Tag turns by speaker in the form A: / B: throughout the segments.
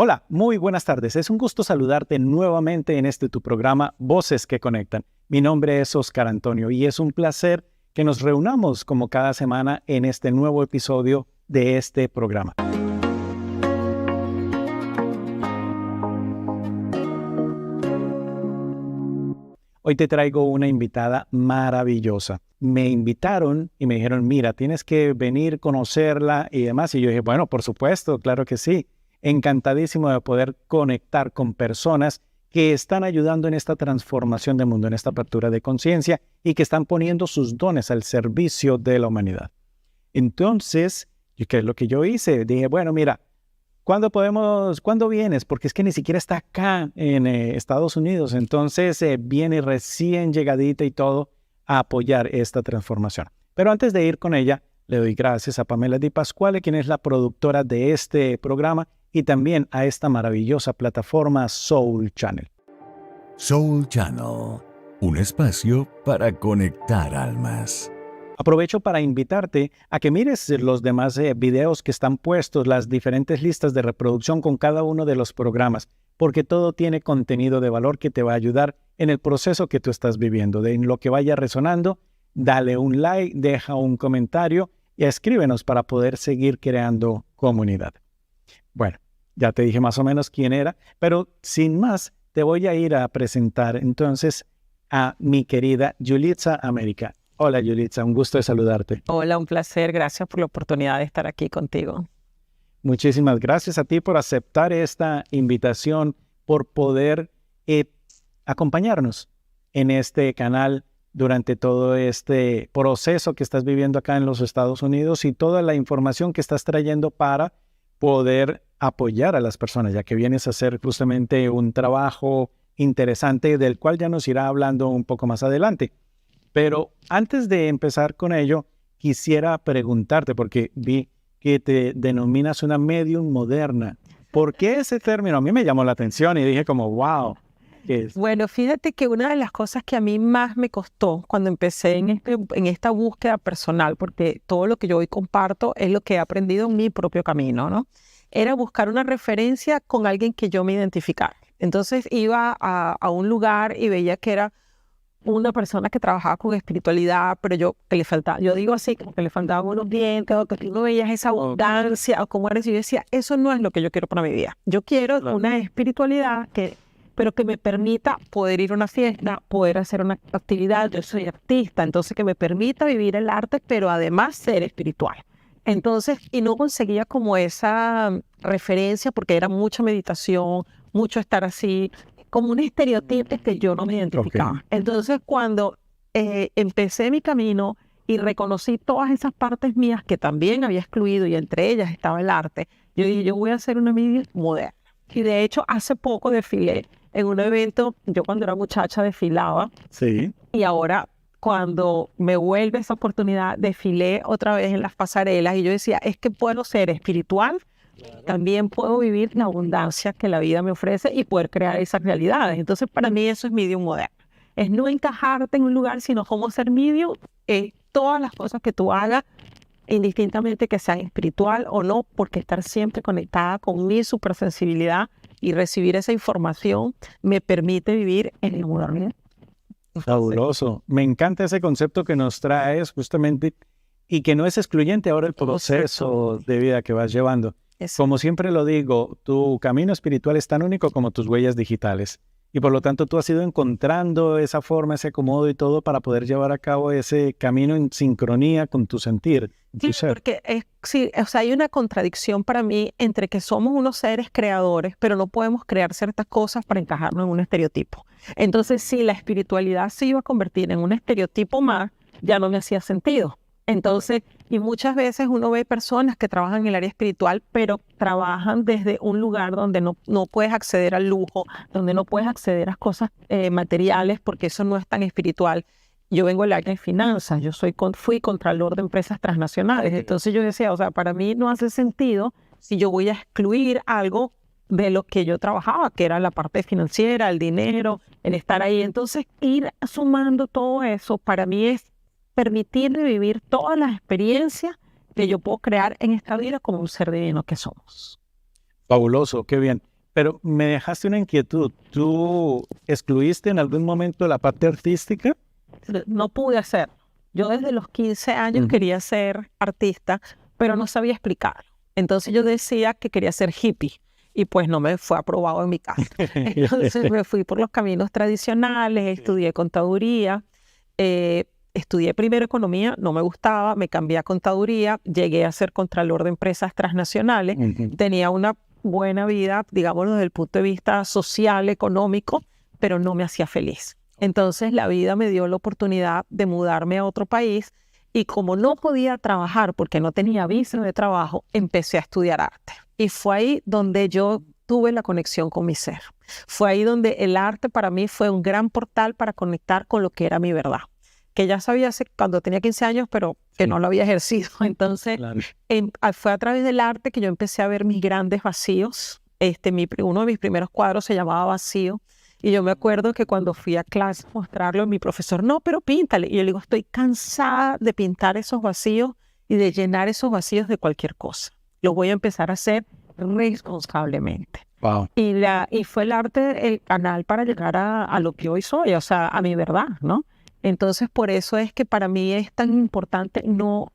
A: Hola, muy buenas tardes. Es un gusto saludarte nuevamente en tu programa Voces que Conectan. Mi nombre es Oscar Antonio y es un placer que nos reunamos como cada semana en este nuevo episodio de este programa. Hoy te traigo una invitada maravillosa. Me invitaron y me dijeron, mira, tienes que venir, conocerla y demás. Y yo dije, bueno, por supuesto, claro que sí. Encantadísimo de poder conectar con personas que están ayudando en esta transformación del mundo, en esta apertura de conciencia y que están poniendo sus dones al servicio de la humanidad. Entonces, ¿qué es lo que yo hice? Dije, bueno, mira, ¿cuándo vienes? Porque es que ni siquiera está acá en Estados Unidos. Entonces, viene recién llegadita y todo a apoyar esta transformación. Pero antes de ir con ella, le doy gracias a Pamela Di Pasquale, quien es la productora de este programa, y también a esta maravillosa plataforma Soul Channel.
B: Soul Channel, un espacio para conectar almas.
A: Aprovecho para invitarte a que mires los demás videos que están puestos, las diferentes listas de reproducción con cada uno de los programas, porque todo tiene contenido de valor que te va a ayudar en el proceso que tú estás viviendo. En lo que vaya resonando, dale un like, deja un comentario y escríbenos para poder seguir creando comunidad. Bueno, ya te dije más o menos quién era, pero sin más, te voy a ir a presentar entonces a mi querida Yulitza América. Hola Yulitza, un gusto de saludarte.
C: Hola, un placer. Gracias por la oportunidad de estar aquí contigo.
A: Muchísimas gracias a ti por aceptar esta invitación, por poder acompañarnos en este canal durante todo este proceso que estás viviendo acá en los Estados Unidos y toda la información que estás trayendo para poder apoyar a las personas, ya que vienes a hacer justamente un trabajo interesante del cual ya nos irá hablando un poco más adelante. Pero antes de empezar con ello, quisiera preguntarte, porque vi que te denominas una medium moderna. ¿Por qué ese término? A mí me llamó la atención y dije como, wow, ¿qué es?
C: Bueno, fíjate que una de las cosas que a mí más me costó cuando empecé en esta búsqueda personal, porque todo lo que yo hoy comparto es lo que he aprendido en mi propio camino, ¿no? Era buscar una referencia con alguien que yo me identificara. Entonces iba a un lugar y veía que era una persona que trabajaba con espiritualidad, pero yo digo así, como que le faltaban unos dientes, o que tú no veías esa abundancia, o cómo era eso. Yo decía, eso no es lo que yo quiero para mi vida. Yo quiero una espiritualidad pero que me permita poder ir a una fiesta, poder hacer una actividad. Yo soy artista, entonces que me permita vivir el arte, pero además ser espiritual. Entonces, y no conseguía como esa referencia porque era mucha meditación, mucho estar así, como un estereotipo que yo no me identificaba. Okay. Entonces, cuando empecé mi camino y reconocí todas esas partes mías que también había excluido y entre ellas estaba el arte, yo dije, yo voy a hacer una medium moderna. Y de hecho, hace poco desfilé en un evento, yo cuando era muchacha desfilaba.
A: Sí.
C: Y ahora, cuando me vuelve esa oportunidad, desfilé otra vez en las pasarelas y yo decía, es que puedo ser espiritual, también puedo vivir la abundancia que la vida me ofrece y poder crear esas realidades. Entonces, para mí eso es medium moderno. Es no encajarte en un lugar, sino cómo ser medium, todas las cosas que tú hagas, indistintamente que sean espiritual o no, porque estar siempre conectada con mi supersensibilidad y recibir esa información me permite vivir en el moderno.
A: Fabuloso. Me encanta ese concepto que nos traes justamente y que no es excluyente ahora el proceso de vida que vas llevando. Como siempre lo digo, tu camino espiritual es tan único como tus huellas digitales. Y por lo tanto tú has ido encontrando esa forma, ese acomodo y todo para poder llevar a cabo ese camino en sincronía con tu sentir.
C: Sí, porque hay una contradicción para mí entre que somos unos seres creadores, pero no podemos crear ciertas cosas para encajarnos en un estereotipo. Entonces, si la espiritualidad se iba a convertir en un estereotipo más, ya no me hacía sentido. Entonces, y muchas veces uno ve personas que trabajan en el área espiritual, pero trabajan desde un lugar donde no puedes acceder al lujo, donde no puedes acceder a cosas materiales, porque eso no es tan espiritual. Yo vengo del área de finanzas, fui contralor de empresas transnacionales. Entonces yo decía, para mí no hace sentido si yo voy a excluir algo de lo que yo trabajaba, que era la parte financiera, el dinero, el estar ahí. Entonces, ir sumando todo eso, para mí es permitirme vivir todas las experiencias que yo puedo crear en esta vida como un ser divino que somos.
A: Fabuloso, qué bien. Pero me dejaste una inquietud. ¿Tú excluiste en algún momento la parte artística?
C: No pude hacer. Yo desde los 15 años quería ser artista, pero no sabía explicarlo. Entonces yo decía que quería ser hippie y pues no me fue aprobado en mi casa. Entonces me fui por los caminos tradicionales, estudié contaduría, estudié primero economía, no me gustaba, me cambié a contaduría, llegué a ser contralor de empresas transnacionales, tenía una buena vida, digámoslo, desde el punto de vista social, económico, pero no me hacía feliz. Entonces la vida me dio la oportunidad de mudarme a otro país y como no podía trabajar porque no tenía visa de trabajo, empecé a estudiar arte. Y fue ahí donde yo tuve la conexión con mi ser. Fue ahí donde el arte para mí fue un gran portal para conectar con lo que era mi verdad, que ya sabía cuando tenía 15 años, pero que no lo había ejercido. Entonces fue a través del arte que yo empecé a ver mis grandes vacíos. Uno de mis primeros cuadros se llamaba Vacío. Y yo me acuerdo que cuando fui a clase a mostrarlo, mi profesor, no, pero píntale. Y yo le digo, estoy cansada de pintar esos vacíos y de llenar esos vacíos de cualquier cosa. Lo voy a empezar a hacer responsablemente.
A: Wow.
C: Y fue el arte el canal para llegar a lo que hoy soy, o sea, a mi verdad, ¿no? Entonces, por eso es que para mí es tan importante no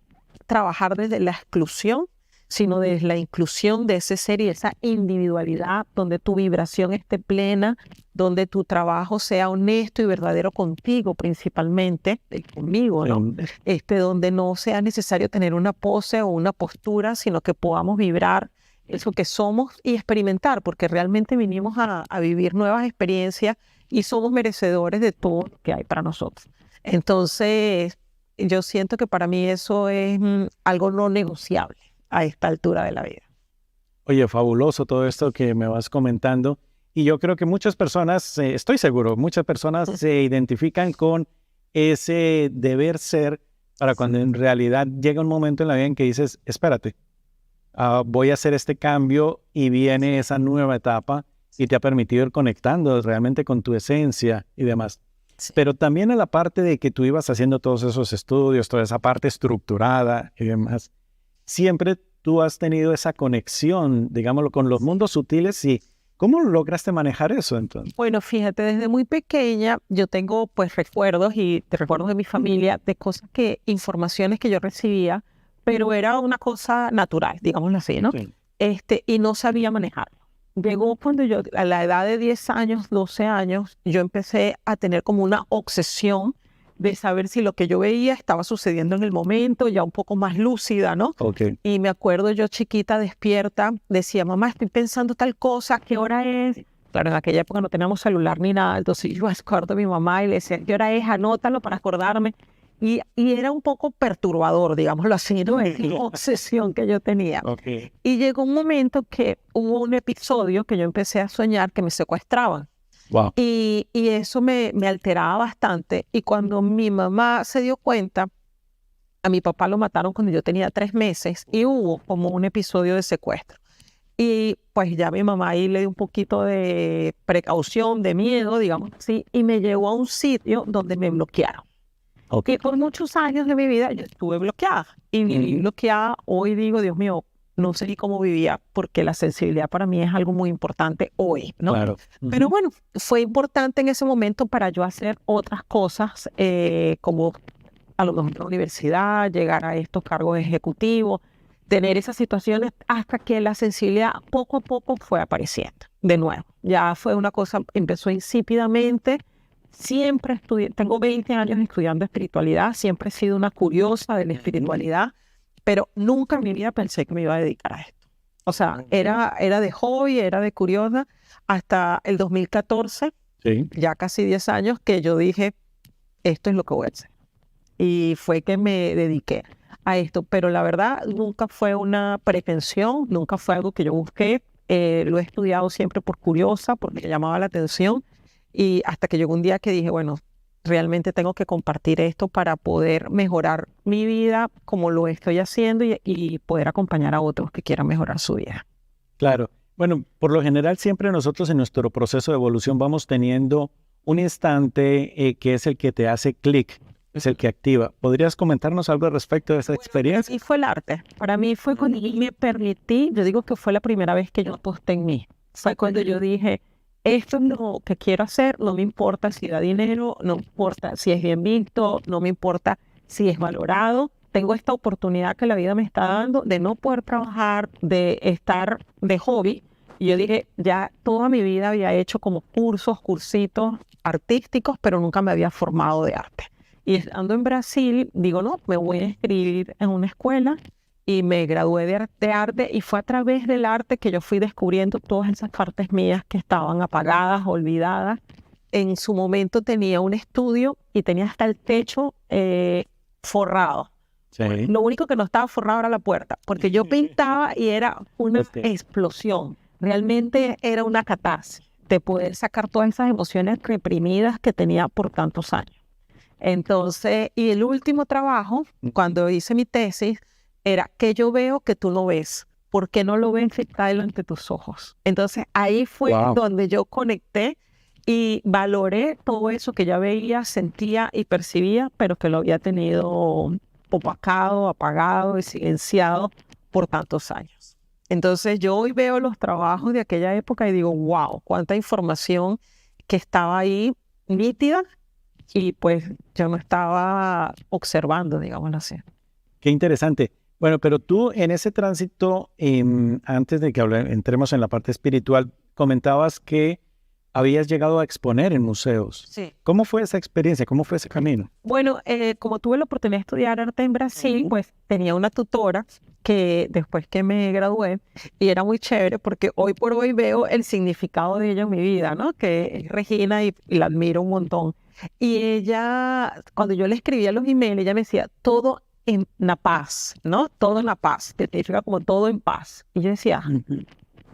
C: trabajar desde la exclusión, sino desde la inclusión de ese ser y esa individualidad donde tu vibración esté plena, donde tu trabajo sea honesto y verdadero contigo principalmente, conmigo, ¿no? Donde no sea necesario tener una pose o una postura, sino que podamos vibrar eso que somos y experimentar, porque realmente vinimos a vivir nuevas experiencias y somos merecedores de todo lo que hay para nosotros. Entonces, yo siento que para mí eso es algo no negociable a esta altura de la vida.
A: Oye, fabuloso todo esto que me vas comentando. Y yo creo que muchas personas, estoy seguro, muchas personas se identifican con ese deber ser para cuando en realidad llega un momento en la vida en que dices, espérate, voy a hacer este cambio y viene esa nueva etapa y te ha permitido ir conectando realmente con tu esencia y demás. Sí. Pero también en la parte de que tú ibas haciendo todos esos estudios, toda esa parte estructurada y demás, siempre tú has tenido esa conexión, digámoslo, con los mundos sutiles y ¿cómo lograste manejar eso entonces?
C: Bueno, fíjate, desde muy pequeña yo tengo pues recuerdos de mi familia, de cosas informaciones que yo recibía, pero era una cosa natural, digámoslo así, ¿no? Sí. Y no sabía manejarlo. Llegó cuando yo, a la edad de 10 años, 12 años, yo empecé a tener como una obsesión de saber si lo que yo veía estaba sucediendo en el momento, ya un poco más lúcida, ¿no?
A: Okay.
C: Y me acuerdo yo chiquita, despierta, decía, mamá, estoy pensando tal cosa, ¿qué hora es? Claro, en aquella época no teníamos celular ni nada, entonces yo acuerdo a mi mamá y le decía, ¿qué hora es? Anótalo para acordarme. Y era un poco perturbador, digámoslo así, ¿no? Es la obsesión que yo tenía.
A: Okay.
C: Y llegó un momento que hubo un episodio que yo empecé a soñar que me secuestraban.
A: Wow.
C: Y eso me alteraba bastante. Y cuando mi mamá se dio cuenta, a mi papá lo mataron cuando yo tenía 3 meses y hubo como un episodio de secuestro. Y pues ya mi mamá ahí le dio un poquito de precaución, de miedo, digamos así, y me llevó a un sitio donde me bloquearon. Okay. Y por muchos años de mi vida yo estuve bloqueada. Y viví bloqueada, hoy digo, Dios mío, no sé ni cómo vivía, porque la sensibilidad para mí es algo muy importante hoy, ¿no?
A: Claro.
C: Pero bueno, fue importante en ese momento para yo hacer otras cosas, como a lo mejor en la universidad, llegar a estos cargos ejecutivos, tener esas situaciones hasta que la sensibilidad poco a poco fue apareciendo de nuevo. Ya fue una cosa, empezó insípidamente. Siempre estudié, tengo 20 años estudiando espiritualidad, siempre he sido una curiosa de la espiritualidad, pero nunca en mi vida pensé que me iba a dedicar a esto. O sea, era de hobby, era de curiosa, hasta el 2014,
A: sí.
C: Ya casi 10 años, que yo dije, esto es lo que voy a hacer. Y fue que me dediqué a esto, pero la verdad nunca fue una pretensión, nunca fue algo que yo busqué, lo he estudiado siempre por curiosa, porque me llamaba la atención, y hasta que llegó un día que dije, bueno, realmente tengo que compartir esto para poder mejorar mi vida como lo estoy haciendo y poder acompañar a otros que quieran mejorar su vida.
A: Claro. Bueno, por lo general siempre nosotros en nuestro proceso de evolución vamos teniendo un instante que es el que te hace clic, es el que activa. ¿Podrías comentarnos algo al respecto de esa experiencia?
C: Y fue el arte. Para mí fue cuando me permití, yo digo que fue la primera vez que yo aposté en mí. fue cuando yo dije, esto es lo que quiero hacer, no me importa si da dinero, no me importa si es bien visto, no me importa si es valorado. Tengo esta oportunidad que la vida me está dando de no poder trabajar, de estar de hobby. Y yo dije, ya toda mi vida había hecho como cursitos artísticos, pero nunca me había formado de arte. Y estando en Brasil, digo, no, me voy a inscribir en una escuela y me gradué de arte y fue a través del arte que yo fui descubriendo todas esas partes mías que estaban apagadas, olvidadas. En su momento tenía un estudio y tenía hasta el techo forrado.
A: Sí.
C: Lo único que no estaba forrado era la puerta, porque yo pintaba y era una explosión. Realmente era una catarsis de poder sacar todas esas emociones reprimidas que tenía por tantos años. Entonces, y el último trabajo, cuando hice mi tesis, era que yo veo que tú no ves. ¿Por qué no lo ves si está delante de tus ojos? Entonces, ahí fue donde yo conecté y valoré todo eso que ya veía, sentía y percibía, pero que lo había tenido opacado, apagado y silenciado por tantos años. Entonces, yo hoy veo los trabajos de aquella época y digo, wow, cuánta información que estaba ahí nítida y pues yo no estaba observando, digámoslo así.
A: Qué interesante. Bueno, pero tú en ese tránsito, antes de que entremos en la parte espiritual, comentabas que habías llegado a exponer en museos.
C: Sí.
A: ¿Cómo fue esa experiencia? ¿Cómo fue ese camino?
C: Bueno, como tuve la oportunidad de estudiar arte en Brasil, pues tenía una tutora que después que me gradué, y era muy chévere porque hoy por hoy veo el significado de ella en mi vida, ¿no? Que es Regina y la admiro un montón. Y ella, cuando yo le escribía los emails, ella me decía, todo en la paz, ¿no? Todo en la paz, que significa como todo en paz. Y yo decía,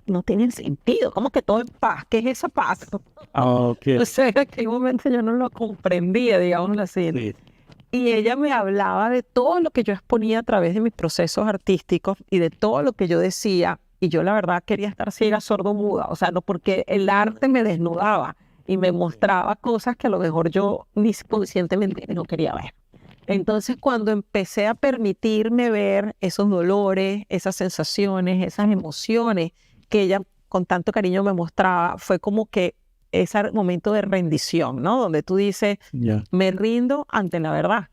C: no tiene sentido, ¿cómo que todo en paz? ¿Qué es esa paz?
A: Okay.
C: O sea, en aquel momento yo no lo comprendía, digámoslo así.
A: Sí.
C: Y ella me hablaba de todo lo que yo exponía a través de mis procesos artísticos y de todo lo que yo decía. Y yo la verdad quería estar ciega, sordo, muda. O sea, no porque el arte me desnudaba y me mostraba cosas que a lo mejor yo ni conscientemente no quería ver. Entonces, cuando empecé a permitirme ver esos dolores, esas sensaciones, esas emociones que ella con tanto cariño me mostraba, fue como que ese momento de rendición, ¿no? Donde tú dices, me rindo ante la verdad.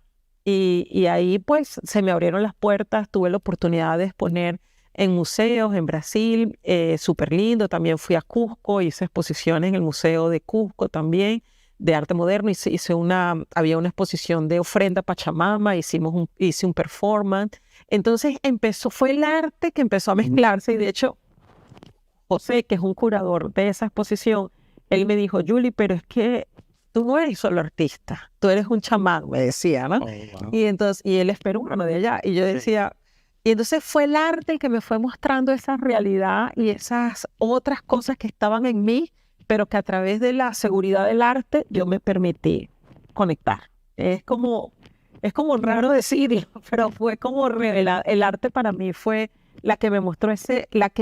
C: Y ahí pues se me abrieron las puertas, tuve la oportunidad de exponer en museos en Brasil, súper lindo. También fui a Cusco, hice exposiciones en el Museo de Cusco también, de arte moderno. Había una exposición de ofrenda a Pachamama, hice un performance. Entonces fue el arte que empezó a mezclarse y de hecho, José, que es un curador de esa exposición, él me dijo, Julie, pero es que tú no eres solo artista, tú eres un chamán, me decía, ¿no?
A: Wow.
C: Y él es peruano de allá. Y yo decía, y entonces fue el arte el que me fue mostrando esa realidad y esas otras cosas que estaban en mí, pero que a través de la seguridad del arte yo me permití conectar. Es como raro decirlo, pero fue como el arte para mí fue la que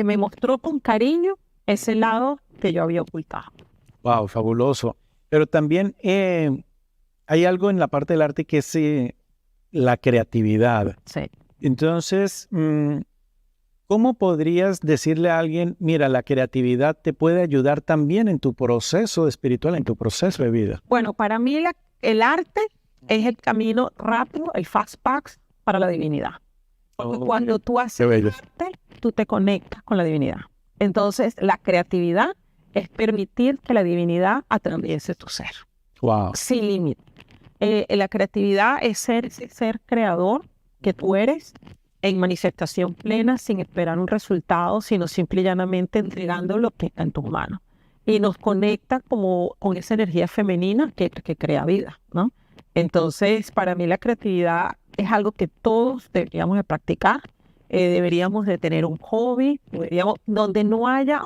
C: me mostró con cariño ese lado que yo había ocultado.
A: Wow, fabuloso. Pero también hay algo en la parte del arte que es la creatividad.
C: Sí.
A: Entonces, ¿cómo podrías decirle a alguien, mira, la creatividad te puede ayudar también en tu proceso espiritual, en tu proceso de vida?
C: Bueno, para mí el arte es el camino rápido, el fast pass para la divinidad. Porque cuando tú haces arte, tú te conectas con la divinidad. Entonces, la creatividad es permitir que la divinidad atraviese tu ser.
A: Wow.
C: Sin límite. La creatividad es ser creador que tú eres en manifestación plena, sin esperar un resultado, sino simple y llanamente entregando lo que está en tus manos. Y nos conecta como con esa energía femenina que crea vida, ¿no? Entonces, para mí la creatividad es algo que todos deberíamos de practicar. Deberíamos de tener un hobby, donde no haya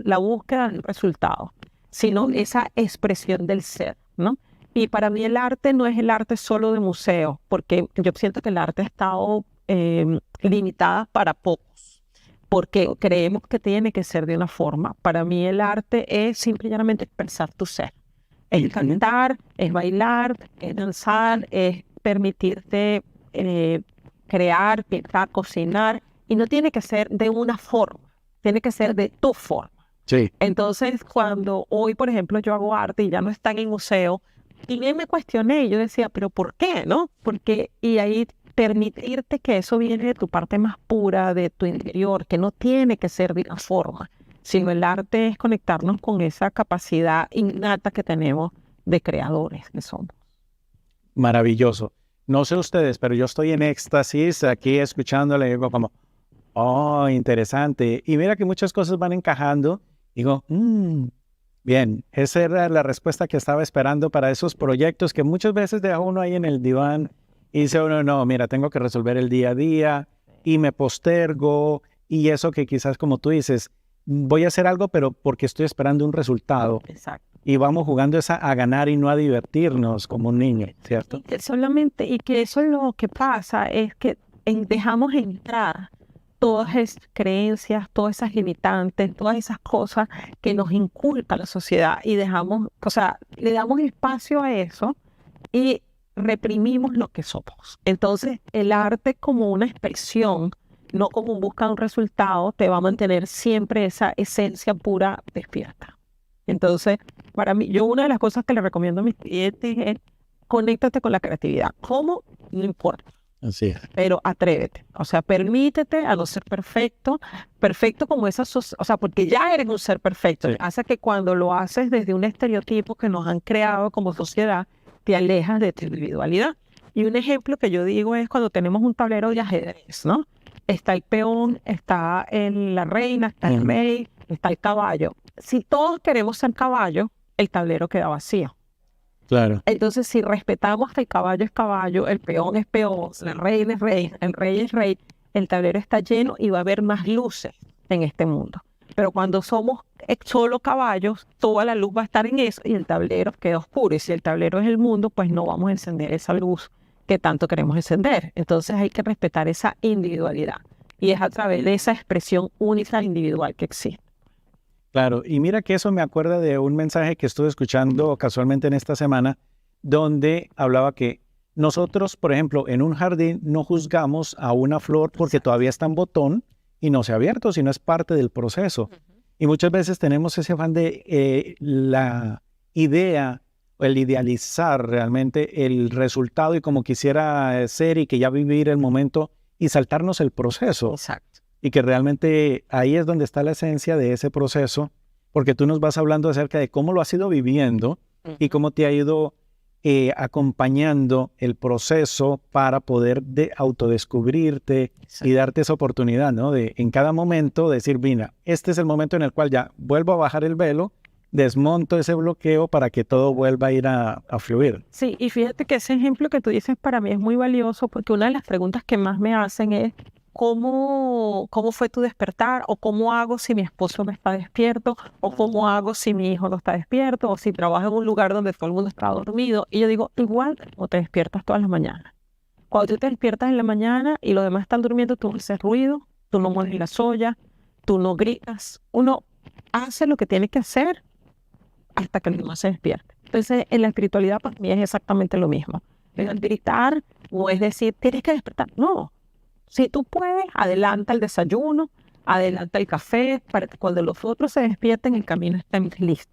C: la búsqueda del resultado, sino esa expresión del ser, ¿no? Y para mí el arte no es el arte solo de museo, porque yo siento que el arte ha estado limitada para pocos, porque creemos que tiene que ser de una forma. Para mí el arte es simplemente expresar tu ser. Es cantar, es bailar, es danzar, es permitirte crear, pintar, cocinar, y no tiene que ser de una forma, tiene que ser de tu forma.
A: Sí.
C: Entonces, cuando hoy, por ejemplo, yo hago arte y ya no están en museo, y me cuestioné, yo decía, pero ¿por qué, no? Porque, y ahí permitirte que eso viene de tu parte más pura, de tu interior, que no tiene que ser de una forma, sino el arte es conectarnos con esa capacidad innata que tenemos de creadores que somos.
A: Maravilloso. No sé ustedes, pero yo estoy en éxtasis aquí escuchándole y digo como, oh, interesante. Y mira que muchas cosas van encajando. Digo, bien, esa era la respuesta que estaba esperando para esos proyectos que muchas veces deja uno ahí en el diván y dice uno, no, mira, tengo que resolver el día a día y me postergo y eso que quizás como tú dices, voy a hacer algo, pero porque estoy esperando un resultado.
C: Exacto.
A: Y vamos jugando a ganar y no a divertirnos como un niño, ¿cierto?
C: Y que eso es lo que pasa, es que dejamos entrar todas esas creencias, todas esas limitantes, todas esas cosas que nos inculca la sociedad y dejamos, o sea, le damos espacio a eso y reprimimos lo que somos. Entonces, el arte como una expresión, no como un busca un resultado, te va a mantener siempre esa esencia pura despierta. Entonces, para mí, yo una de las cosas que le recomiendo a mis clientes es conéctate con la creatividad. ¿Cómo? No importa,
A: Así es.
C: pero atrévete. O sea, permítete a no ser perfecto, perfecto como esa, o sea, porque ya eres un ser perfecto.
A: Sí.
C: Hace que cuando lo haces desde un estereotipo que nos han creado como sociedad, te alejas de tu individualidad. Y un ejemplo que yo digo es cuando tenemos un tablero de ajedrez, ¿no? Está el peón, está la reina, está el rey, está el caballo. Si todos queremos ser caballo, el tablero queda vacío.
A: Claro.
C: Entonces, si respetamos que el caballo es caballo, el peón es peón, el rey es rey, el rey es rey, el tablero está lleno y va a haber más luces en este mundo. Pero cuando somos solo caballos, toda la luz va a estar en eso y el tablero queda oscuro. Y si el tablero es el mundo, pues no vamos a encender esa luz que tanto queremos encender. Entonces hay que respetar esa individualidad. Y es a través de esa expresión única e individual que existe.
A: Claro, y mira que eso me acuerda de un mensaje que estuve escuchando casualmente en esta semana, donde hablaba que nosotros, por ejemplo, en un jardín no juzgamos a una flor porque todavía está en botón y no se ha abierto, sino es parte del proceso. Y muchas veces tenemos ese afán de la idea, o el idealizar realmente el resultado y como quisiera ser y que ya vivir el momento y saltarnos el proceso.
C: Exacto.
A: Y que realmente ahí es donde está la esencia de ese proceso, porque tú nos vas hablando acerca de cómo lo has ido viviendo y cómo te ha ido acompañando el proceso para poder autodescubrirte y darte esa oportunidad, ¿no? De en cada momento decir, mira, este es el momento en el cual ya vuelvo a bajar el velo, desmonto ese bloqueo para que todo vuelva a ir a fluir.
C: Sí, y fíjate que ese ejemplo que tú dices para mí es muy valioso porque una de las preguntas que más me hacen es ¿cómo fue tu despertar? ¿O cómo hago si mi esposo no está despierto? ¿O cómo hago si mi hijo no está despierto? ¿O si trabajo en un lugar donde todo el mundo está dormido? Y yo digo, igual o te despiertas todas las mañanas. Cuando tú te despiertas en la mañana y los demás están durmiendo, tú no haces ruido, tú no mueves la soya, tú no gritas. Uno hace lo que tiene que hacer hasta que el demás se despierte. Entonces, en la espiritualidad para mí es exactamente lo mismo. El gritar no es decir, tienes que despertar. No. Si tú puedes, adelanta el desayuno, adelanta el café, para que cuando los otros se despierten, el camino esté listo.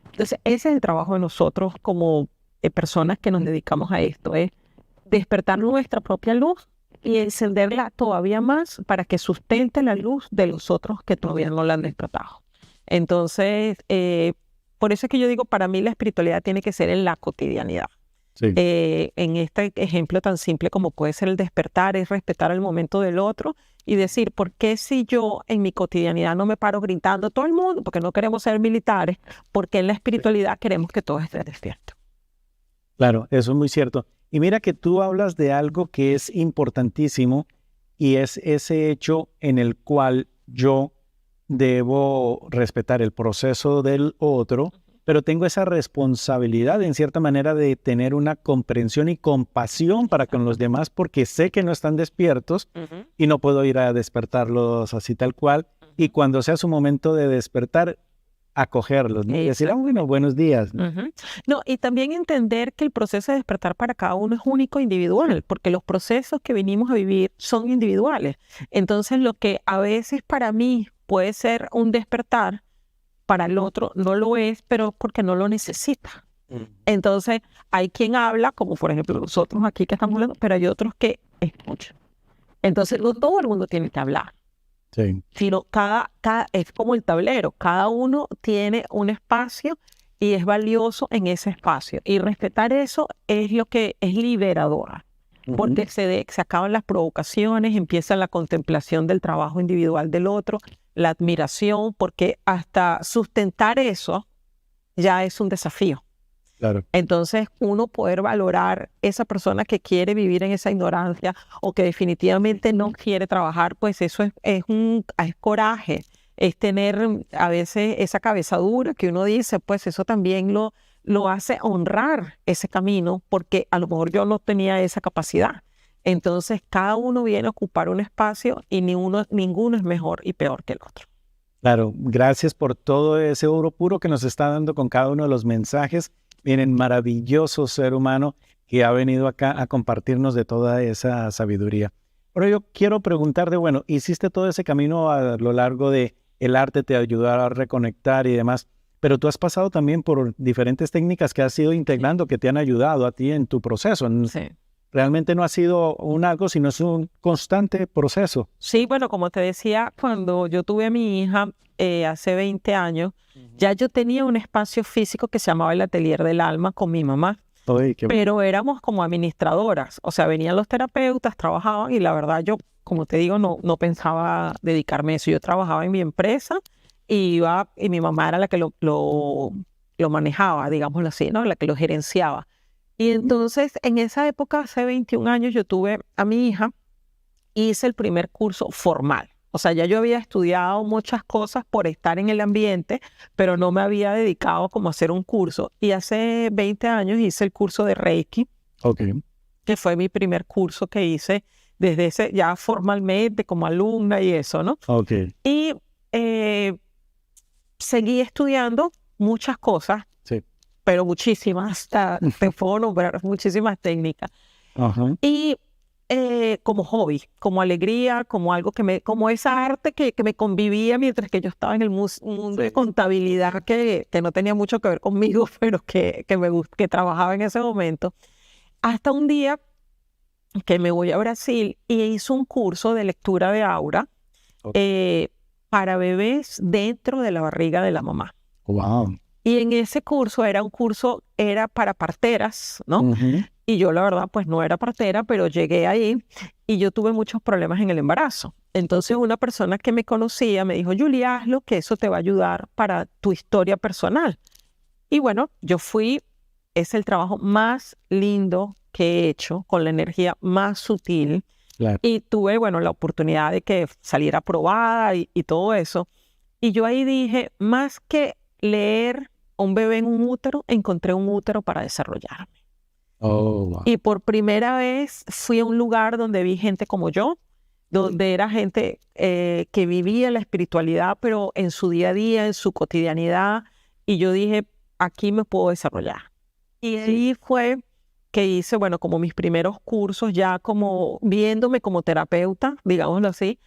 C: Entonces, ese es el trabajo de nosotros como personas que nos dedicamos a esto, es despertar nuestra propia luz y encenderla todavía más para que sustente la luz de los otros que todavía no la han despertado. Entonces, por eso es que yo digo, para mí la espiritualidad tiene que ser en la cotidianidad.
A: Sí.
C: En este ejemplo tan simple como puede ser el despertar, es respetar el momento del otro y decir, ¿por qué si yo en mi cotidianidad no me paro gritando a todo el mundo? Porque no queremos ser militares, porque en la espiritualidad queremos que todos estén despiertos.
A: Claro, eso es muy cierto. Y mira que tú hablas de algo que es importantísimo y es ese hecho en el cual yo debo respetar el proceso del otro, pero tengo esa responsabilidad en cierta manera de tener una comprensión y compasión para con los demás porque sé que no están despiertos y no puedo ir a despertarlos así tal cual. Y cuando sea su momento de despertar, acogerlos, ¿no? Y decir, bueno, buenos días, ¿no?
C: No, y también entender que el proceso de despertar para cada uno es único e individual, porque los procesos que venimos a vivir son individuales. Entonces, lo que a veces para mí puede ser un despertar, para el otro no lo es, pero porque no lo necesita. Entonces, hay quien habla, como por ejemplo nosotros aquí que estamos hablando, pero hay otros que escuchan. Entonces, no todo el mundo tiene que hablar,
A: Sí.
C: sino es como el tablero, cada uno tiene un espacio y es valioso en ese espacio. Y respetar eso es lo que es liberador, porque se acaban las provocaciones, empieza la contemplación del trabajo individual del otro, la admiración, porque hasta sustentar eso ya es un desafío.
A: Claro.
C: Entonces, uno poder valorar esa persona que quiere vivir en esa ignorancia o que definitivamente no quiere trabajar, pues eso es coraje, es tener a veces esa cabeza dura que uno dice, pues eso también lo hace honrar ese camino, porque a lo mejor yo no tenía esa capacidad. Entonces, cada uno viene a ocupar un espacio y ninguno es mejor y peor que el otro.
A: Claro, gracias por todo ese oro puro que nos está dando con cada uno de los mensajes. Miren, maravilloso ser humano que ha venido acá a compartirnos de toda esa sabiduría. Pero yo quiero preguntarte, bueno, hiciste todo ese camino a lo largo de el arte, te ayudó a reconectar y demás, pero tú has pasado también por diferentes técnicas que has ido integrando, que te han ayudado a ti en tu proceso.
C: Sí.
A: Realmente no ha sido algo, sino es un constante proceso.
C: Sí, bueno, como te decía, cuando yo tuve a mi hija hace 20 años, ya yo tenía un espacio físico que se llamaba el Atelier del Alma con mi mamá,
A: Oye, qué bueno.
C: pero éramos como administradoras, o sea, venían los terapeutas, trabajaban y la verdad yo, como te digo, no pensaba dedicarme a eso. Yo trabajaba en mi empresa y mi mamá era la que lo manejaba, digámoslo así, ¿no? La que lo gerenciaba. Y entonces, en esa época, hace 21 años, yo tuve a mi hija y hice el primer curso formal. O sea, ya yo había estudiado muchas cosas por estar en el ambiente, pero no me había dedicado como a hacer un curso. Y hace 20 años hice el curso de Reiki,
A: Ok.
C: que fue mi primer curso que hice desde ese, ya formalmente como alumna y eso, ¿no?
A: Ok.
C: Y seguí estudiando muchas cosas,
A: Sí.
C: pero muchísimas, hasta te puedo nombrar muchísimas técnicas.
A: Ajá.
C: Y como hobby, como alegría, como algo como esa arte que me convivía mientras que yo estaba en el mundo de contabilidad que no tenía mucho que ver conmigo, pero que trabajaba en ese momento. Hasta un día que me voy a Brasil y hice un curso de lectura de aura para bebés dentro de la barriga de la mamá.
A: Wow.
C: Y en ese curso era para parteras, ¿no? Y yo la verdad pues no era partera, pero llegué ahí y yo tuve muchos problemas en el embarazo. Entonces una persona que me conocía me dijo, Julia, hazlo, que eso te va a ayudar para tu historia personal. Y bueno, yo fui, es el trabajo más lindo que he hecho, con la energía más sutil.
A: Claro.
C: Y tuve, bueno, la oportunidad de que saliera aprobada y todo eso. Y yo ahí dije, más que leer un bebé en un útero, encontré un útero para desarrollarme.
A: Oh, wow.
C: Y por primera vez fui a un lugar donde vi gente como yo, donde era gente que vivía la espiritualidad, pero en su día a día, en su cotidianidad. Y yo dije, aquí me puedo desarrollar. Y ahí fue que hice, bueno, como mis primeros cursos, ya como viéndome como terapeuta, digámoslo así,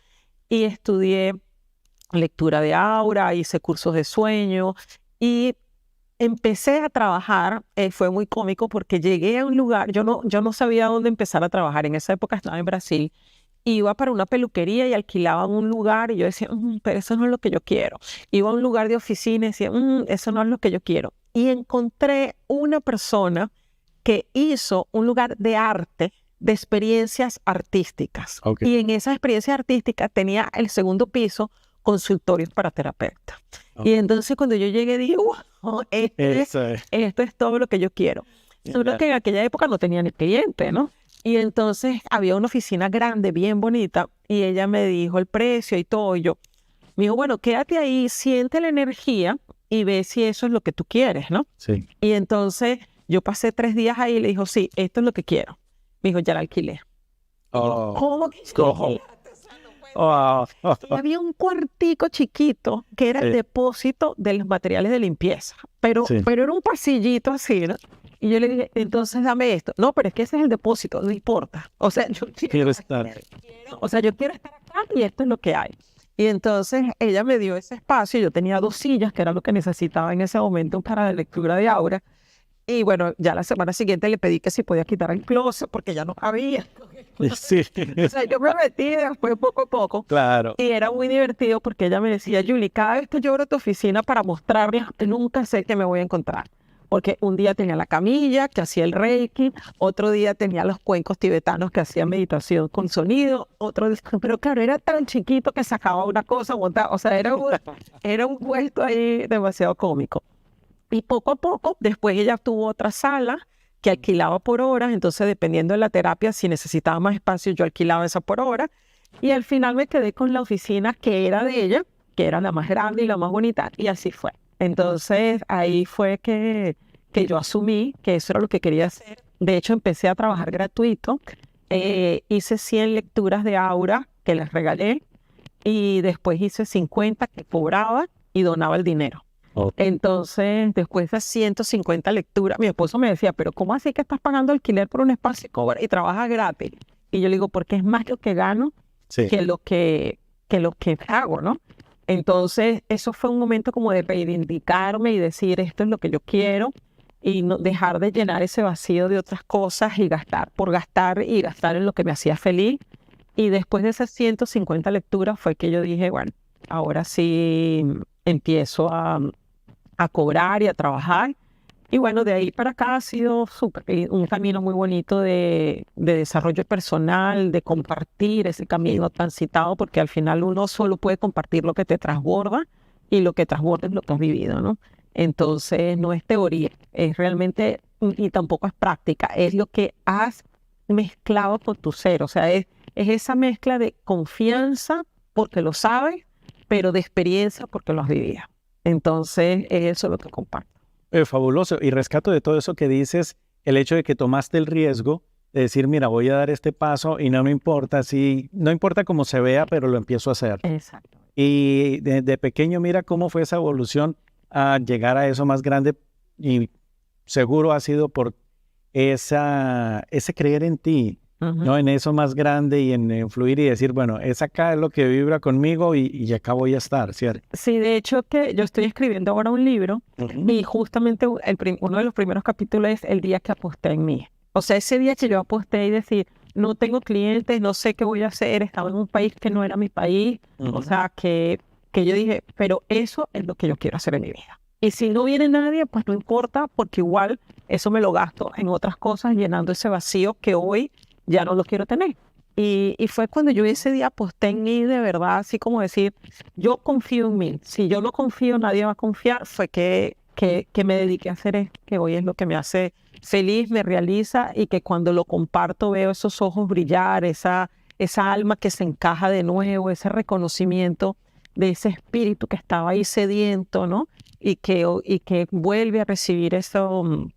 C: y estudié lectura de aura, hice cursos de sueño y empecé a trabajar. Fue muy cómico porque llegué a un lugar, yo no sabía dónde empezar a trabajar. En esa época estaba en Brasil, iba para una peluquería y alquilaban un lugar y yo decía, pero eso no es lo que yo quiero. Iba a un lugar de oficina y decía, eso no es lo que yo quiero. Y encontré una persona que hizo un lugar de arte, de experiencias artísticas.
A: Ok.
C: Y en esa experiencia artística tenía el segundo piso, consultorios para terapeutas. Y entonces cuando yo llegué dije, wow, esto es todo lo que yo quiero. Solo que en aquella época no tenía ni cliente, ¿no? Y entonces había una oficina grande, bien bonita, y ella me dijo el precio y todo, y yo, me dijo, bueno, quédate ahí, siente la energía y ve si eso es lo que tú quieres, ¿no?
A: Sí.
C: Y entonces yo pasé 3 días ahí y le dijo, sí, esto es lo que quiero. Me dijo, ya la alquilé.
A: Oh.
C: ¿Cómo que
A: Oh.
C: Y había un cuartico chiquito que era el depósito de los materiales de limpieza, pero era un pasillito así, ¿no? Y yo le dije, entonces dame esto. No, pero es que ese es el depósito, no importa. O sea, yo quiero
A: estar.
C: yo quiero estar acá y esto es lo que hay. Y entonces ella me dio ese espacio. Yo tenía 2 sillas, que era lo que necesitaba en ese momento para la lectura de Aura. Y bueno, ya la semana siguiente le pedí que si podía quitar el closet porque ya no cabía.
A: Sí,
C: O sea, yo me metí después poco a poco.
A: claro.
C: Y era muy divertido porque ella me decía, Julie, cada vez que yo abro tu oficina para mostrarme, nunca sé qué me voy a encontrar. Porque un día tenía la camilla que hacía el reiki, otro día tenía los cuencos tibetanos que hacían meditación con sonido, otro día, pero claro, era tan chiquito que sacaba una cosa, montaba, o sea, era un vuelto ahí demasiado cómico. Y poco a poco, después ella tuvo otra sala que alquilaba por horas, entonces dependiendo de la terapia, si necesitaba más espacio, yo alquilaba esa por hora. Y al final me quedé con la oficina que era de ella, que era la más grande y la más bonita, y así fue. Entonces ahí fue que yo asumí que eso era lo que quería hacer. De hecho, empecé a trabajar gratuito. Hice 100 lecturas de Aura que les regalé y después hice 50 que cobraba y donaba el dinero. Entonces, después de 150 lecturas, mi esposo me decía, pero ¿cómo así que estás pagando alquiler por un espacio y trabajas gratis? Y yo le digo, porque es más lo que gano
A: Sí.
C: que lo que hago, ¿no? Entonces, eso fue un momento como de reivindicarme y decir, esto es lo que yo quiero y no dejar de llenar ese vacío de otras cosas y gastar por gastar y gastar en lo que me hacía feliz. Y después de esas 150 lecturas fue que yo dije, bueno, ahora sí empiezo a cobrar y a trabajar. Y bueno, de ahí para acá ha sido un camino muy bonito de desarrollo personal, de compartir ese camino transitado, porque al final uno solo puede compartir lo que te transborda y lo que transborda es lo que has vivido, ¿no? Entonces no es teoría, es realmente, y tampoco es práctica, es lo que has mezclado con tu ser, o sea, es esa mezcla de confianza porque lo sabes, pero de experiencia porque lo has vivido. Entonces eso es lo que comparto.
A: Fabuloso. Y rescato de todo eso que dices, el hecho de que tomaste el riesgo de decir, mira, voy a dar este paso y no me importa no importa cómo se vea, pero lo empiezo a hacer.
C: Exacto.
A: Y de pequeño, mira cómo fue esa evolución a llegar a eso más grande y seguro ha sido por ese creer en ti, ¿no? En eso más grande y en fluir y decir, bueno, es acá lo que vibra conmigo y acá voy a estar, ¿cierto?
C: Sí, de hecho que yo estoy escribiendo ahora un libro y justamente uno de los primeros capítulos es el día que aposté en mí. O sea, ese día que yo aposté y decir, no tengo clientes, no sé qué voy a hacer, estaba en un país que no era mi país, o sea, que yo dije, pero eso es lo que yo quiero hacer en mi vida. Y si no viene nadie, pues no importa, porque igual eso me lo gasto en otras cosas, llenando ese vacío que hoy ya no lo quiero tener. Y fue cuando yo ese día aposté en mí de verdad, así como decir, yo confío en mí. Si yo no confío, nadie va a confiar. Fue que me dediqué a hacer esto, que hoy es lo que me hace feliz, me realiza y que cuando lo comparto veo esos ojos brillar, esa alma que se encaja de nuevo, ese reconocimiento de ese espíritu que estaba ahí sediento, ¿no? Y que vuelve a recibir eso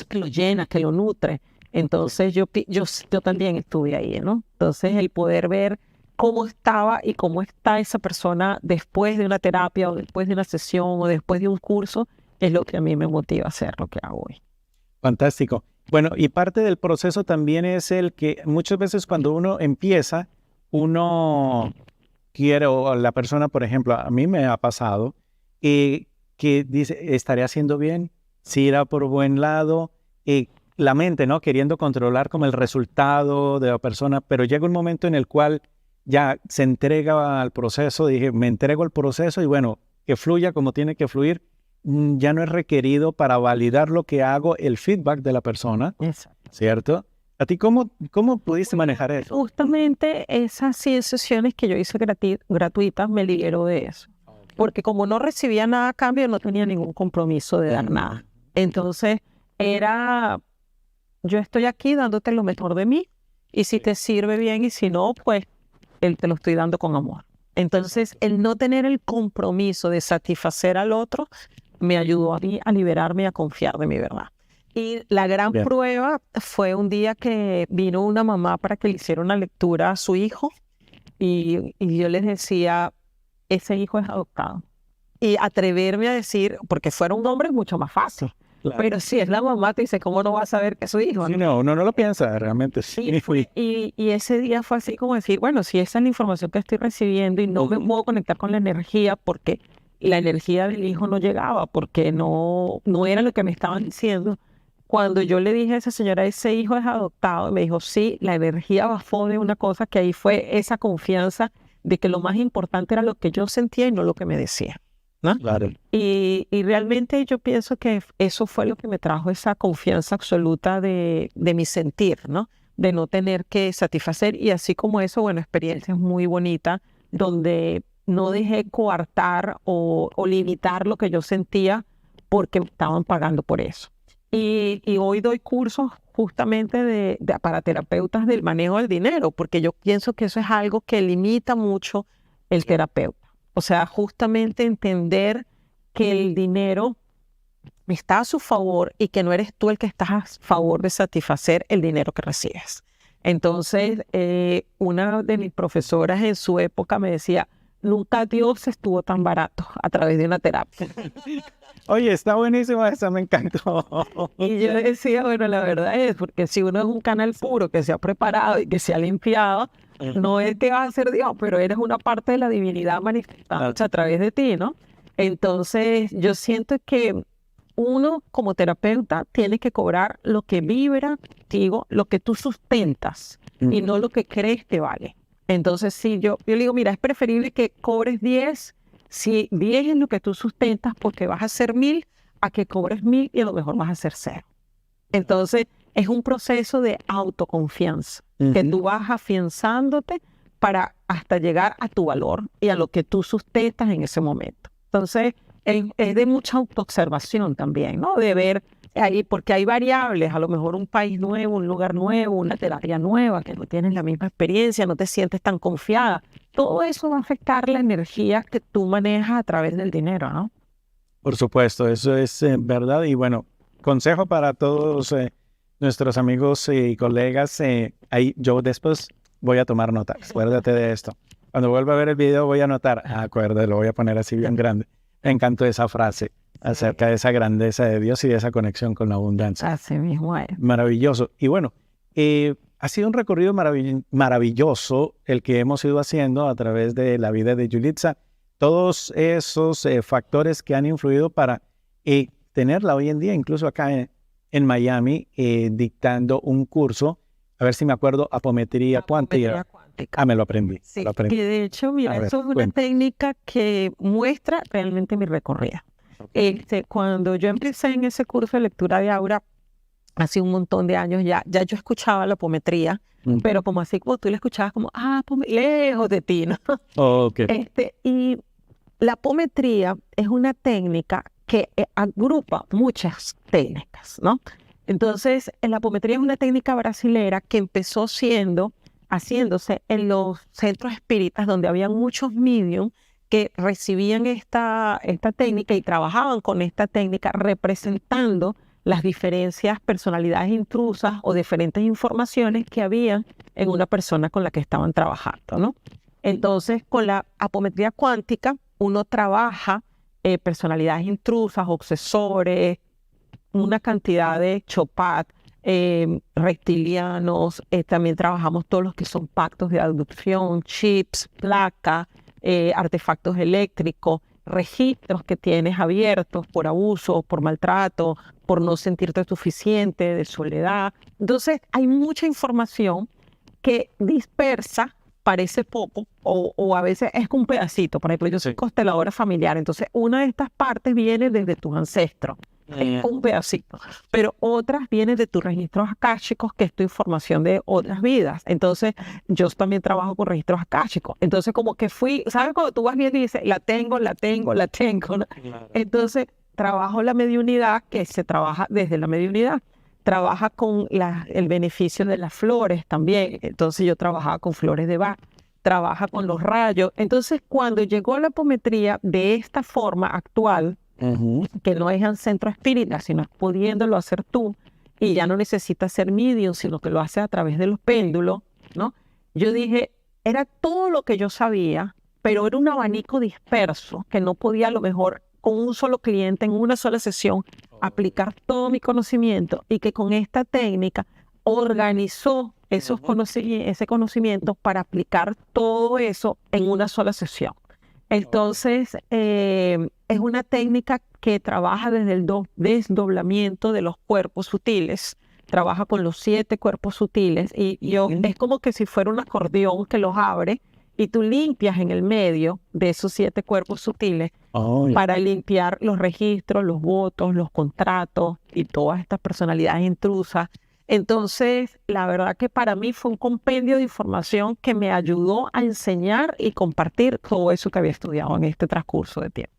C: que lo llena, que lo nutre. Entonces yo también estuve ahí, ¿no? Entonces el poder ver cómo estaba y cómo está esa persona después de una terapia o después de una sesión o después de un curso es lo que a mí me motiva a hacer lo que hago hoy.
A: Fantástico. Bueno, y parte del proceso también es el que muchas veces cuando uno empieza, uno quiere, o la persona, por ejemplo, a mí me ha pasado, que dice, ¿estaré haciendo bien? ¿Si irá por buen lado? La mente, ¿no? Queriendo controlar como el resultado de la persona, pero llega un momento en el cual ya se entrega al proceso, dije, me entrego al proceso y bueno, que fluya como tiene que fluir, ya no es requerido para validar lo que hago el feedback de la persona,
C: Exacto.
A: ¿cierto? ¿A ti cómo pudiste manejar eso?
C: Justamente esas 100 sesiones que yo hice gratuitas me liberó de eso. Porque como no recibía nada a cambio, no tenía ningún compromiso de dar nada. Entonces era, yo estoy aquí dándote lo mejor de mí y si te sirve bien y si no, pues te lo estoy dando con amor. Entonces el no tener el compromiso de satisfacer al otro me ayudó a mí a liberarme y a confiar de mi verdad. Y la gran prueba fue un día que vino una mamá para que le hiciera una lectura a su hijo y yo les decía, ese hijo es adoptado. Y atreverme a decir, porque fuera un hombre es mucho más fácil,
A: Claro.
C: Pero si es la mamá, te dice, ¿cómo no va a saber que es su hijo?
A: Sí, no, uno no lo piensa, realmente sí.
C: Y ese día fue así como decir, bueno, si esa es la información que estoy recibiendo y no me puedo conectar con la energía porque la energía del hijo no llegaba, porque no era lo que me estaban diciendo. Cuando yo le dije a esa señora, ese hijo es adoptado, me dijo, sí, la energía bajó de una cosa que ahí fue esa confianza de que lo más importante era lo que yo sentía y no lo que me decía, ¿no?
A: Claro.
C: Y realmente yo pienso que eso fue lo que me trajo esa confianza absoluta de mi sentir, ¿no? De no tener que satisfacer. Y así como eso, bueno, experiencias muy bonitas donde no dejé coartar o limitar lo que yo sentía porque me estaban pagando por eso. Y hoy doy cursos justamente para terapeutas del manejo del dinero, porque yo pienso que eso es algo que limita mucho el terapeuta. O sea, justamente entender que el dinero está a su favor y que no eres tú el que estás a favor de satisfacer el dinero que recibes. Entonces, una de mis profesoras en su época me decía, nunca Dios estuvo tan barato a través de una terapia.
A: Oye, está buenísimo esa, me encantó.
C: Y yo decía, bueno, la verdad es, porque si uno es un canal puro que se ha preparado y que se ha limpiado, no es que vas a ser Dios, pero eres una parte de la divinidad manifestándose a través de ti, ¿no? Entonces, yo siento que uno como terapeuta tiene que cobrar lo que vibra contigo, lo que tú sustentas y no lo que crees que vale. Entonces, si yo le digo, mira, es preferible que cobres 10, si 10 es lo que tú sustentas porque vas a hacer 1000, a que cobres 1000 y a lo mejor vas a hacer 0. Entonces, es un proceso de autoconfianza, que tú vas afianzándote para hasta llegar a tu valor y a lo que tú sustentas en ese momento. Entonces, es de mucha autoobservación también, ¿no? De ver ahí, porque hay variables, a lo mejor un país nuevo, un lugar nuevo, una terapia nueva, que no tienes la misma experiencia, no te sientes tan confiada. Todo eso va a afectar la energía que tú manejas a través del dinero, ¿no?
A: Por supuesto, eso es verdad. Y bueno, consejo para todos nuestros amigos y colegas. Ahí yo después voy a tomar nota. Acuérdate de esto. Cuando vuelva a ver el video voy a anotar. Acuérdate, lo voy a poner así bien grande. Me encantó esa frase acerca de esa grandeza de Dios y de esa conexión con la abundancia.
C: Así mismo es.
A: Maravilloso. Y bueno, ha sido un recorrido maravilloso el que hemos ido haciendo a través de la vida de Yulitza. Todos esos factores que han influido para tenerla hoy en día, incluso acá en Miami, dictando un curso, a ver si me acuerdo, apometría cuántica. Me lo aprendí.
C: Sí,
A: lo aprendí.
C: que de hecho, mira,
A: A ver,
C: eso es una
A: cuenta.
C: técnica que muestra realmente mi recorrido. Cuando yo empecé en ese curso de lectura de aura, hace un montón de años ya yo escuchaba la apometría, pero como así como tú la escuchabas como, lejos de ti, ¿no?
A: Ok.
C: Y la apometría es una técnica que agrupa muchas técnicas, ¿no? Entonces, la apometría es una técnica brasilera que empezó haciéndose en los centros espíritas donde había muchos medium que recibían esta técnica y trabajaban con esta técnica representando las diferentes personalidades intrusas o diferentes informaciones que había en una persona con la que estaban trabajando, ¿no? Entonces, con la apometría cuántica, uno trabaja personalidades intrusas, obsesores, una cantidad de chopat, reptilianos, también trabajamos todos los que son pactos de abducción, chips, placas, artefactos eléctricos, registros que tienes abiertos por abuso, por maltrato, por no sentirte suficiente, de soledad. Entonces, hay mucha información que dispersa, parece poco, o a veces es un pedacito. Por ejemplo, yo soy consteladora familiar, entonces una de estas partes viene desde tus ancestros. Es un pedacito, pero otras vienen de tus registros akáshicos, que es tu información de otras vidas. Entonces, yo también trabajo con registros akáshicos. Entonces, como que ¿sabes? Cuando tú vas viendo y dices, la tengo, ¿no? Claro. Entonces, trabajo la mediunidad, que se trabaja desde la mediunidad. Trabaja con el beneficio de las flores también. Entonces, yo trabajaba con flores de Bach. Trabaja con los rayos. Entonces, cuando llegó la apometría de esta forma actual, que no es en centro espírita, sino pudiéndolo hacer tú, y ya no necesitas ser medium, sino que lo haces a través de los péndulos, ¿no? Yo dije, era todo lo que yo sabía, pero era un abanico disperso que no podía a lo mejor con un solo cliente, en una sola sesión, aplicar todo mi conocimiento y que con esta técnica organizó ese conocimiento para aplicar todo eso en una sola sesión. Entonces, es una técnica que trabaja desde el desdoblamiento de los cuerpos sutiles, trabaja con los 7 cuerpos sutiles es como que si fuera un acordeón que los abre y tú limpias en el medio de esos 7 cuerpos sutiles para limpiar los registros, los votos, los contratos y todas estas personalidades intrusas. Entonces, la verdad que para mí fue un compendio de información que me ayudó a enseñar y compartir todo eso que había estudiado en este transcurso de tiempo.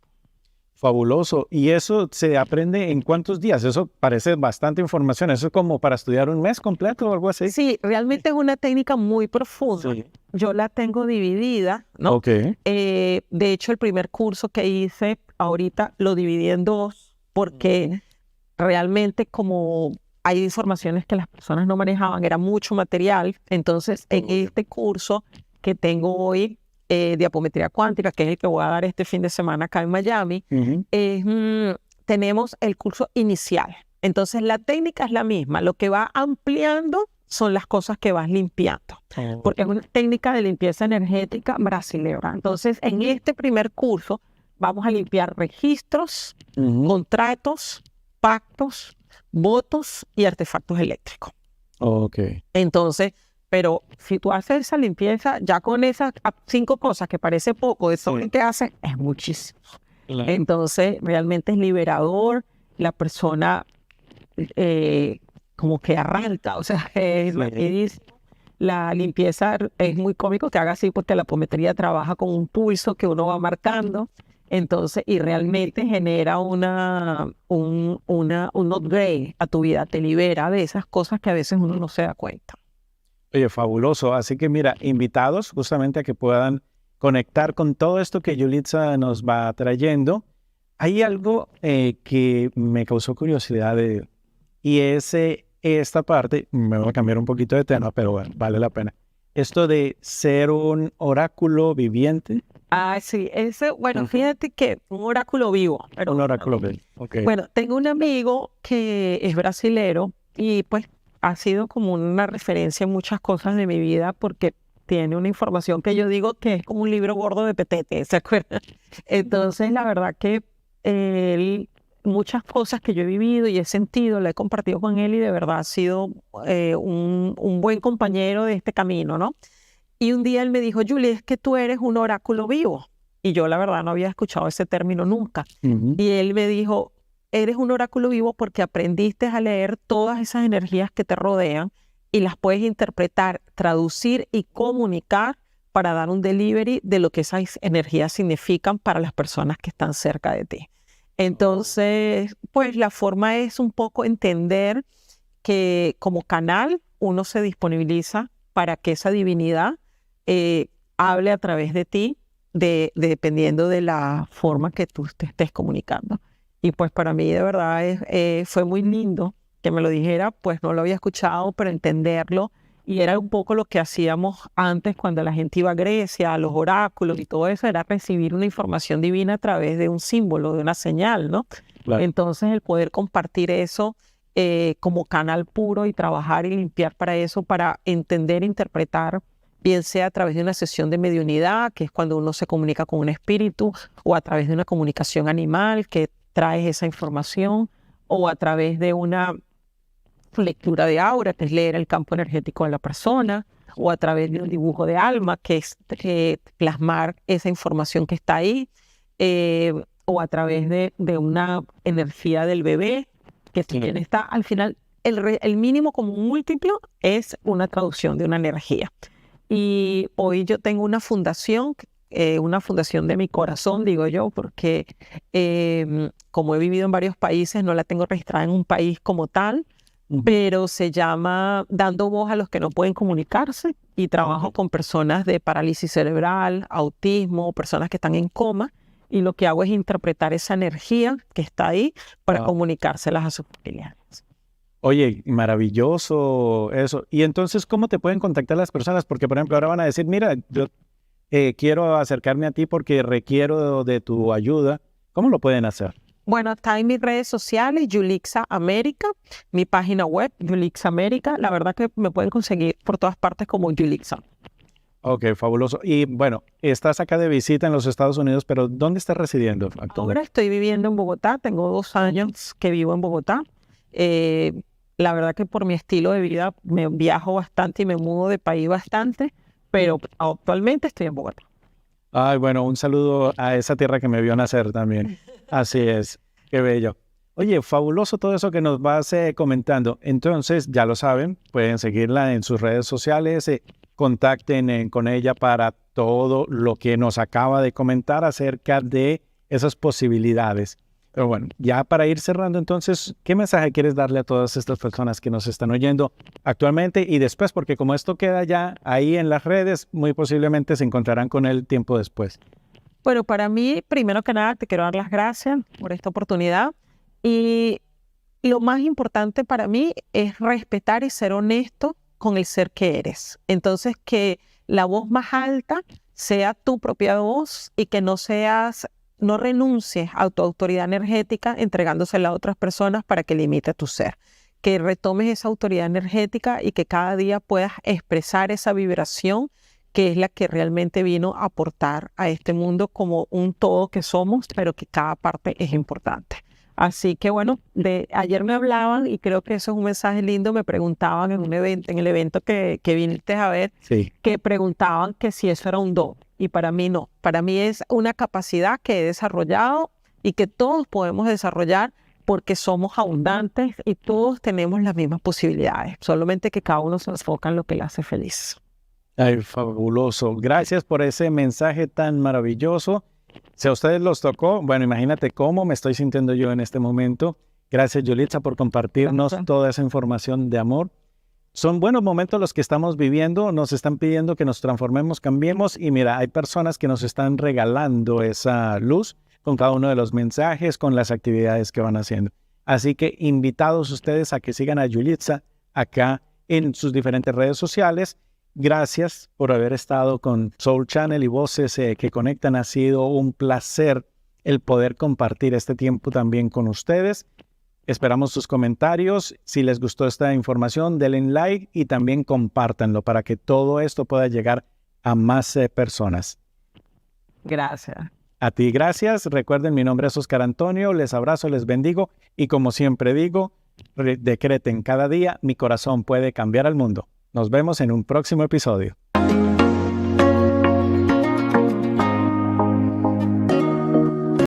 A: Fabuloso. ¿Y eso se aprende en cuántos días? Eso parece bastante información. ¿Eso es como para estudiar un mes completo o algo así?
C: Sí, realmente es una técnica muy profunda.
A: Sí.
C: Yo la tengo dividida, ¿no?
A: Ok.
C: De hecho, el primer curso que hice, ahorita lo dividí en 2 porque realmente como hay informaciones que las personas no manejaban, era mucho material. Entonces, en este curso que tengo hoy, de apometría cuántica, que es el que voy a dar este fin de semana acá en Miami, tenemos el curso inicial. Entonces, la técnica es la misma. Lo que va ampliando son las cosas que vas limpiando, porque es una técnica de limpieza energética brasilera. Entonces, en este primer curso vamos a limpiar registros, contratos, pactos, votos y artefactos eléctricos.
A: Ok.
C: Entonces, pero si tú haces esa limpieza, ya con esas 5 cosas que parece poco, eso que haces es muchísimo. Claro. Entonces, realmente es liberador, la persona como que arranca, o sea, es rapidísimo. La limpieza es muy cómico que haga así porque la apometría trabaja con un pulso que uno va marcando. Entonces, y realmente genera un upgrade a tu vida, te libera de esas cosas que a veces uno no se da cuenta.
A: Oye, fabuloso. Así que mira, invitados justamente a que puedan conectar con todo esto que Yulitza nos va trayendo. Hay algo que me causó curiosidad y es esta parte, me voy a cambiar un poquito de tema, pero bueno, vale la pena. Esto de ser un oráculo viviente.
C: Ah, sí, bueno, fíjate que un oráculo vivo.
A: Un oráculo vivo, ok.
C: Bueno, tengo un amigo que es brasilero y pues ha sido como una referencia en muchas cosas de mi vida porque tiene una información que yo digo que es como un libro gordo de petete, ¿se acuerdan? Entonces, la verdad que muchas cosas que yo he vivido y he sentido, la he compartido con él y de verdad ha sido un buen compañero de este camino, ¿no? Y un día él me dijo, Julie, es que tú eres un oráculo vivo. Y yo la verdad no había escuchado ese término nunca. Y él me dijo, eres un oráculo vivo porque aprendiste a leer todas esas energías que te rodean y las puedes interpretar, traducir y comunicar para dar un delivery de lo que esas energías significan para las personas que están cerca de ti. Entonces, pues la forma es un poco entender que como canal uno se disponibiliza para que esa divinidad hable a través de ti, dependiendo de la forma que tú te estés comunicando. Y pues para mí de verdad fue muy lindo que me lo dijera, pues no lo había escuchado, pero entenderlo. Y era un poco lo que hacíamos antes cuando la gente iba a Grecia, a los oráculos y todo eso, era recibir una información divina a través de un símbolo, de una señal, ¿no? Claro. Entonces el poder compartir eso como canal puro y trabajar y limpiar para eso, para entender, interpretar, bien sea a través de una sesión de mediunidad, que es cuando uno se comunica con un espíritu, o a través de una comunicación animal que traes esa información, o a través de una lectura de aura, que es leer el campo energético de la persona, o a través de un dibujo de alma, que es plasmar esa información que está ahí, o a través de una energía del bebé, que también está al final. El mínimo común múltiplo es una traducción de una energía. Y hoy yo tengo una fundación de mi corazón, digo yo, porque como he vivido en varios países, no la tengo registrada en un país como tal, pero se llama Dando Voz a los que no pueden comunicarse y trabajo con personas de parálisis cerebral, autismo, personas que están en coma y lo que hago es interpretar esa energía que está ahí para comunicárselas a sus familiares.
A: Oye, maravilloso eso. Y entonces, ¿cómo te pueden contactar las personas? Porque, por ejemplo, ahora van a decir, mira, yo quiero acercarme a ti porque requiero de tu ayuda. ¿Cómo lo pueden hacer?
C: Bueno, está en mis redes sociales, Yulixa América, mi página web, Yulixa América. La verdad que me pueden conseguir por todas partes como Yulixa.
A: Ok, fabuloso. Y bueno, estás acá de visita en los Estados Unidos, pero ¿dónde estás residiendo actualmente?
C: Ahora estoy viviendo en Bogotá, tengo 2 años que vivo en Bogotá. La verdad que por mi estilo de vida me viajo bastante y me mudo de país bastante, pero actualmente estoy en Bogotá.
A: Ay, bueno, un saludo a esa tierra que me vio nacer también. Así es, qué bello. Oye, fabuloso todo eso que nos vas comentando. Entonces, ya lo saben, pueden seguirla en sus redes sociales, contacten con ella para todo lo que nos acaba de comentar acerca de esas posibilidades. Pero bueno, ya para ir cerrando, entonces, ¿qué mensaje quieres darle a todas estas personas que nos están oyendo actualmente y después? Porque como esto queda ya ahí en las redes, muy posiblemente se encontrarán con él tiempo después.
C: Bueno, para mí, primero que nada, te quiero dar las gracias por esta oportunidad. Y lo más importante para mí es respetar y ser honesto con el ser que eres. Entonces, que la voz más alta sea tu propia voz y que no renuncies a tu autoridad energética entregándosela a otras personas para que limite tu ser. Que retomes esa autoridad energética y que cada día puedas expresar esa vibración que es la que realmente vino a aportar a este mundo como un todo que somos, pero que cada parte es importante. Así que bueno, ayer me hablaban y creo que eso es un mensaje lindo, me preguntaban en el evento que viniste a ver,
A: Sí.
C: que preguntaban que si eso era un don. Y para mí no, para mí es una capacidad que he desarrollado y que todos podemos desarrollar porque somos abundantes y todos tenemos las mismas posibilidades, solamente que cada uno se enfoca en lo que le hace feliz.
A: Ay, fabuloso. Gracias por ese mensaje tan maravilloso. Si a ustedes los tocó, bueno, imagínate cómo me estoy sintiendo yo en este momento. Gracias, Yulitza, por compartirnos
C: Gracias.
A: toda esa información de amor. Son buenos momentos los que estamos viviendo, nos están pidiendo que nos transformemos, cambiemos y mira, hay personas que nos están regalando esa luz con cada uno de los mensajes, con las actividades que van haciendo. Así que invitados ustedes a que sigan a Yulitza acá en sus diferentes redes sociales. Gracias por haber estado con Soul Channel y Voces que Conectan. Ha sido un placer el poder compartir este tiempo también con ustedes. Esperamos sus comentarios. Si les gustó esta información, denle like y también compártanlo para que todo esto pueda llegar a más personas.
C: Gracias.
A: A ti, gracias. Recuerden, mi nombre es Oscar Antonio. Les abrazo, les bendigo y como siempre digo, decreten cada día, mi corazón puede cambiar al mundo. Nos vemos en un próximo episodio.